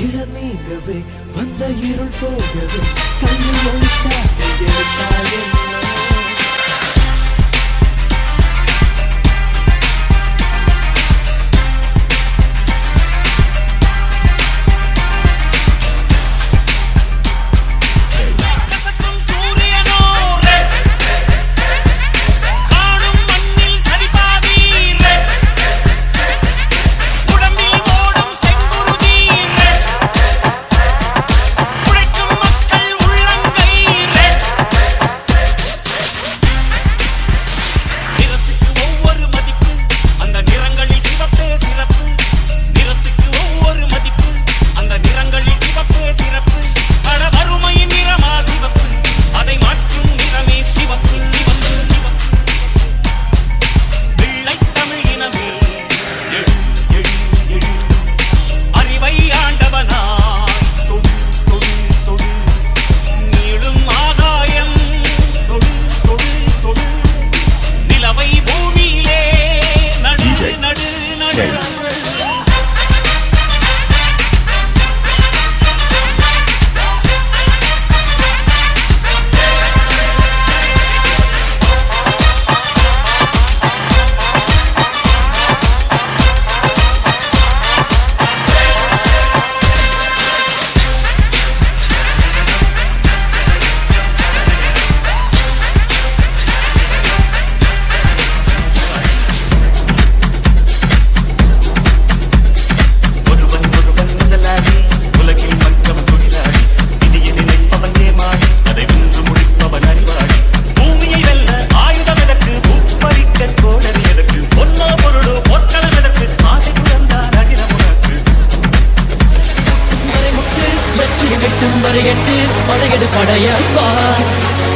இடர் நீங்கவே வந்த இருள் போகவே கண்ணில் ஒளிச்சாட்டை எடுத்தால் என்ன படையப்பா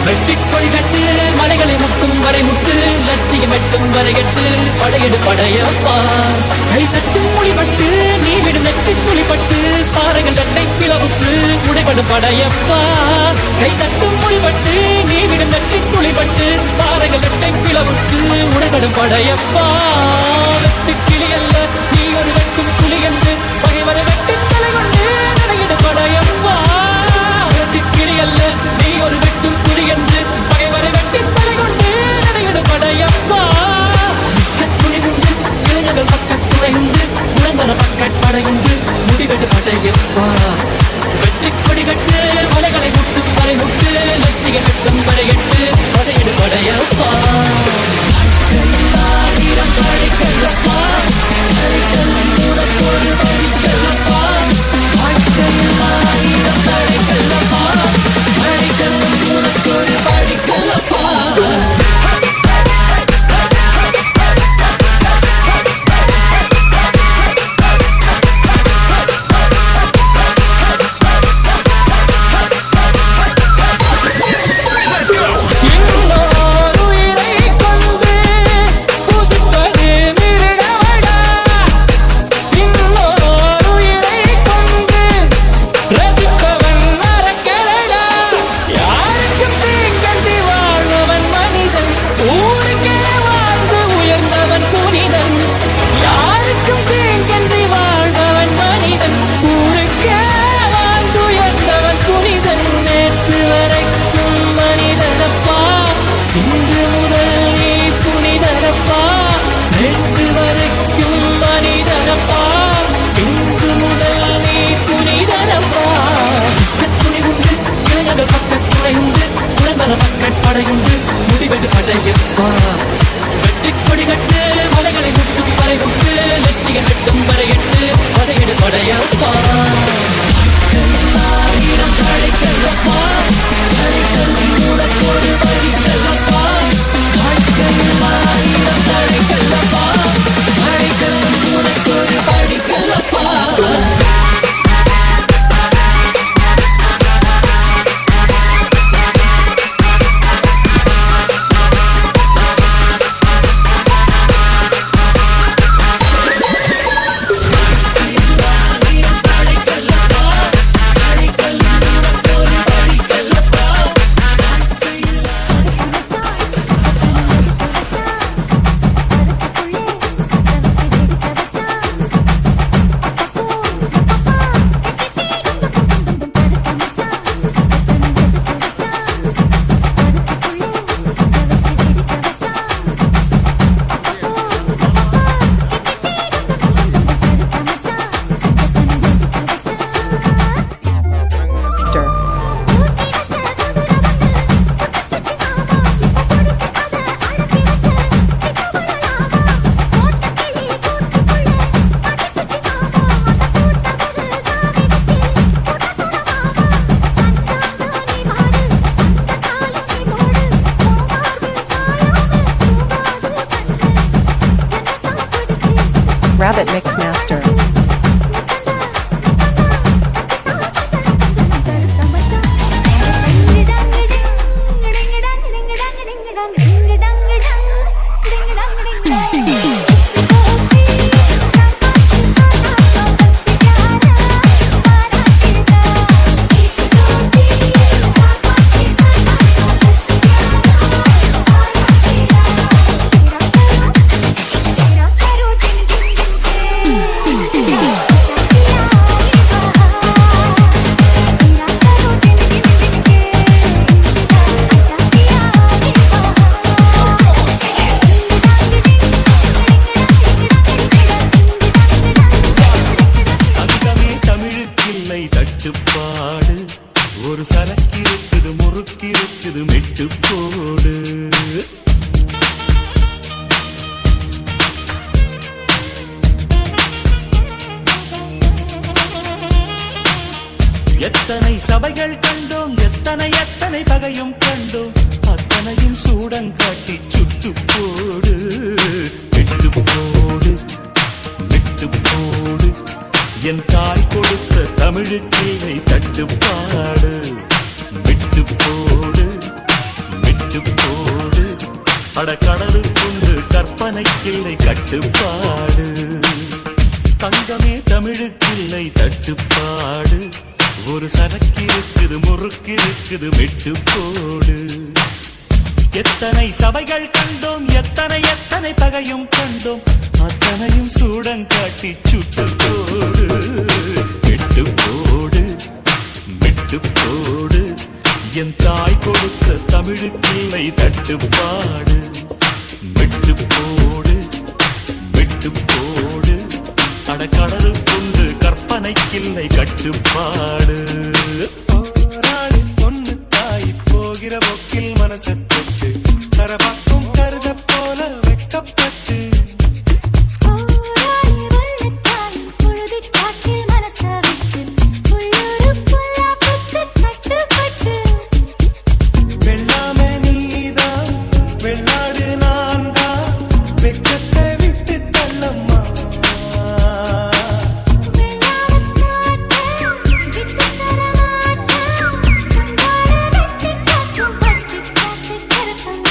வெட்டிக் கொள்கட்டு மலைகளை முட்டும் வரை முட்டு லட்சியம் வெட்டும் வரைகட்டு படையெடு படையப்பா கை தட்டும் மொழிபட்டு நீ விடும் நெற்றி துளிப்பட்டு பாறைகள் தட்டை பிளவுக்கு உடைபடும் படையப்பா கை தட்டும் மொழிபட்டு நீ விடும் நெற்றி துளிப்பட்டு பாறைகள் தட்டை பிளவுக்கு உடைபடும் படையப்பா வெட்டு கிளி அல்ல நீ ஒரு வெட்டும் புலி என்று பகைவரை வெட்டி தலை கொண்டு நடையெடு படையப்பா கிளி அல்ல நீ ஒரு வெட்டும் புலி என்று பகைவரை வெட்டி தலை கொண்டு நடையெடு படையப்பா துணிவுண்டு இளைஞர்கள் பக்கத்துறையுண்டு உழந்தன பக்கற்படையுண்டு முடிவெடு படையப்பா வெற்றி கொடி கட்டு மலைகளை முட்டும் வரை முட்டு லட்சிய வெட்டும் வரை எட்டு படையெடு படையப்பா படிக்கல்லப்பா தட்டுப்பாடு ஒரு சரக்கிருக்குது முறுக்கிருக்குது மெட்டு போடு எத்தனை சபைகள் கண்டோம் எத்தனை எத்தனை பகையும் கண்டோம் அத்தனையும் சூடங்காட்டி சுட்டு போடு விட்டு போடு விட்டு போடு என் தாய் கொடுத்த தமிழுக்கில்லை தட்டுப்பாடு விட்டு போடு விட்டு போடு அடக்கடலுக்குண்டு கற்பனைக்கில்லை கட்டுப்பாடு தங்கமே தமிழுக்கில்லை தட்டுப்பாடு ஒரு சரக்கிருக்குது முறுக்கிருக்குது விட்டு போடு எத்தனை சபைகள் கண்டோம் எத்தனை எத்தனை பகையும் கண்டோம் அத்தனையும் சூடங்காட்டி சுட்டு போடு விட்டு போடு விட்டு போடு என் தாய் கொடுத்த தமிழுக்கில்லை தட்டுப்பாடு விட்டு போடு விட்டு போடு அடக்கடலு கொண்டு கற்பனைக்கில்லை கட்டுப்பாடு போராளி பொண்ணு தாய் போகிற போக்கில் மனசை தொட்டு கரபாக்கும் கருத போல வெக்கப்பட்டு வெள்ளாமே நீதான் வெள்ளாடு நான் தான் வெக்கத்தை விட்டு தள்ளம்மா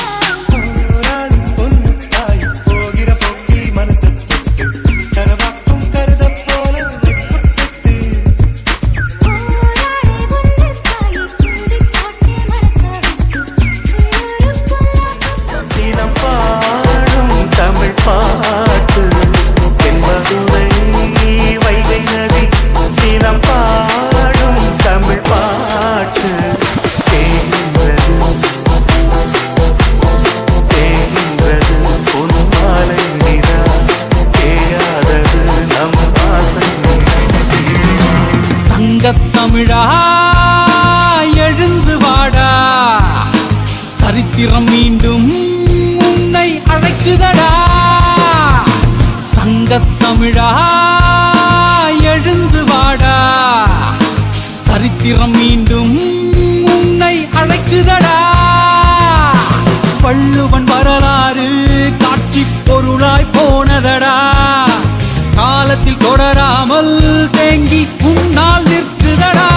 போராளி பொண்ணு தாய் போகிற போக்கில் மனசை தொட்டு கரபாக்கும் கருத போல வெக்கப்பட்டு தினம் பாடும் தமிழ் பாட்டு என்பதுரை வைகை நதி தினம் பாடும் தமிழ் பாட்டு தேகின்றது தேகின்றது பொன்மாலை நிலா தேயாதது நம் ஆசை சங்கத்தமிழா எழுந்து வாடா சரித்திரம் மீண்டும் உன்னை அழைக்குதடா சங்கத்தமிழா எழுந்து வாடா சரித்திரம் மீண்டும் உன்னை அழைக்குதடா வள்ளுவன் வரலாறு காட்சி பொருளாய் போனதடா காலத்தில் தொடராமல் தேங்கி உன்னால் நிற்குதடா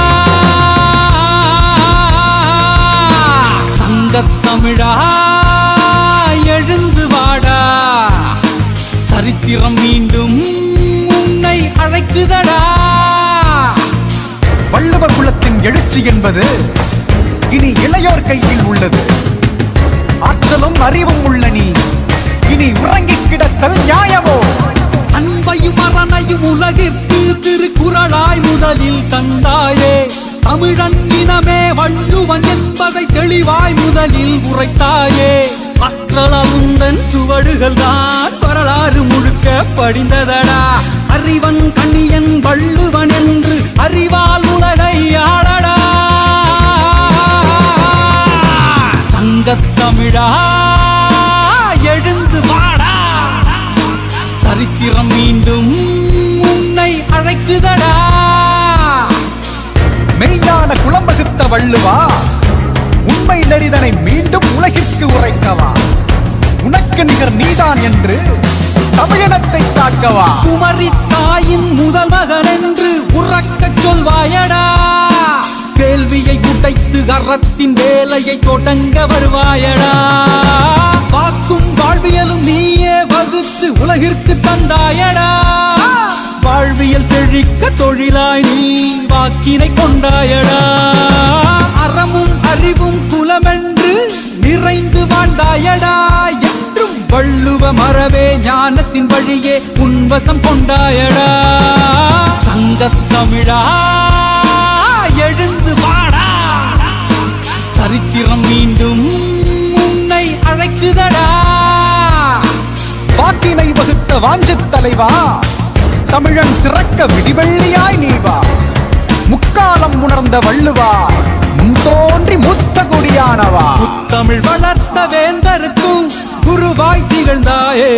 சங்கத்தமிழா எழுந்து வாடா சரித்திரம் மீண்டும் உன்னை அழைக்குதடா வள்ளுவர் குலத்தின் எழுச்சி என்பது இனி இளையோர் கையில் உள்ளது ஆற்றலும் அறிவும் உள்ள நீ இனி உறங்கிக் கிடத்தல் நியாயமோ அன்பையும் அறனையும் உலகிற்கு திருக்குறளாய் முதலில் தந்தாயே தமிழன் இனமே வள்ளுவன் என்பதை தெளிவாய் முதலில் உரைத்தாயே அற்றலவுந்தன் சுவடுகள் தான் வரலாறு முழுக்க படிந்ததடா அறிவன் கண்ணியன் வள்ளுவன் என்று அறிவால் உலகை ஆளடா சங்கத்தமிழா எழுந்து வாடா சரித்திரம் மீண்டும் உன்னை அழைக்குதடா மெய்ஞான குளம்பகுத்த வள்ளுவா உண்மை நெறிதனை மீண்டும் உலகிற்கு உரைக்கவா உனக்கு நிகர் நீதான் என்று தமிழினத்தை தாக்கவா குமரி தாயின் முதல் மகன் என்று உறக்கச் சொல்வாயடா கேள்வியை உடைத்து அறத்தின் வேலையை தொடங்க வருவாயடா வாக்கும் வாழ்வியலும் நீயே வகுத்து உலகிற்கு தந்தாயடா வாழ்வியல் செழிக்க தொழிலாய் நீ வாக்கினை கொண்டாயடா அறமும் அறிவும் குலமென்று நிறைந்து வாழ்ந்தாயடா என்றும் வள்ளுவ மரபே ஞானத்தின் வழியே உன்வசம் கொண்டாயடா சங்கத்தமிழா எழுந்து வாடா சரித்திரம் மீண்டும் உன்னை அழைக்குதடா வாக்கினை வகுத்த வாஞ்சித் தலைவா தமிழன் சிறக்க விடிவெள்ளியாய் நீ வா முக்காலம் அந்த வள்ளுவா முன் தோன்றி மூத்த குடியானவா. தமிழ் வளர்த்த வேந்தருக்கும் குருவாய் திகழ்ந்தாயே,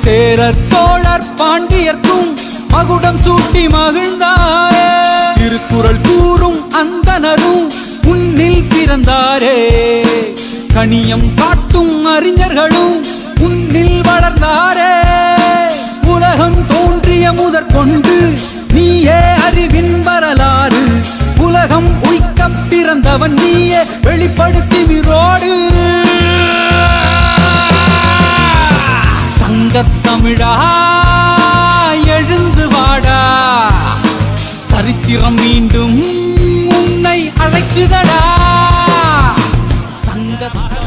சேரர் சோழர் பாண்டியர்க்கும் மகுடம் சூட்டி மகிழ்ந்தாயே. திருக்குறள் கூறும் அந்தனரும் உன்னில் பிறந்தாரே, கனியம் காட்டும் அறிஞர்களும் உன்னில் வளர்ந்தாரே. உலகம் தோன்றிய முதற்கொண்டு நீயே அறிவின் வரலாறு, உலகம் உய்க்க பிறந்தவன் நீயே வெளிப்படுத்தி விரோடு. சங்கத்தமிழா எழுந்து வாடா, சரித்திரம் மீண்டும் உன்னை அழைக்குதடா. சங்கத்த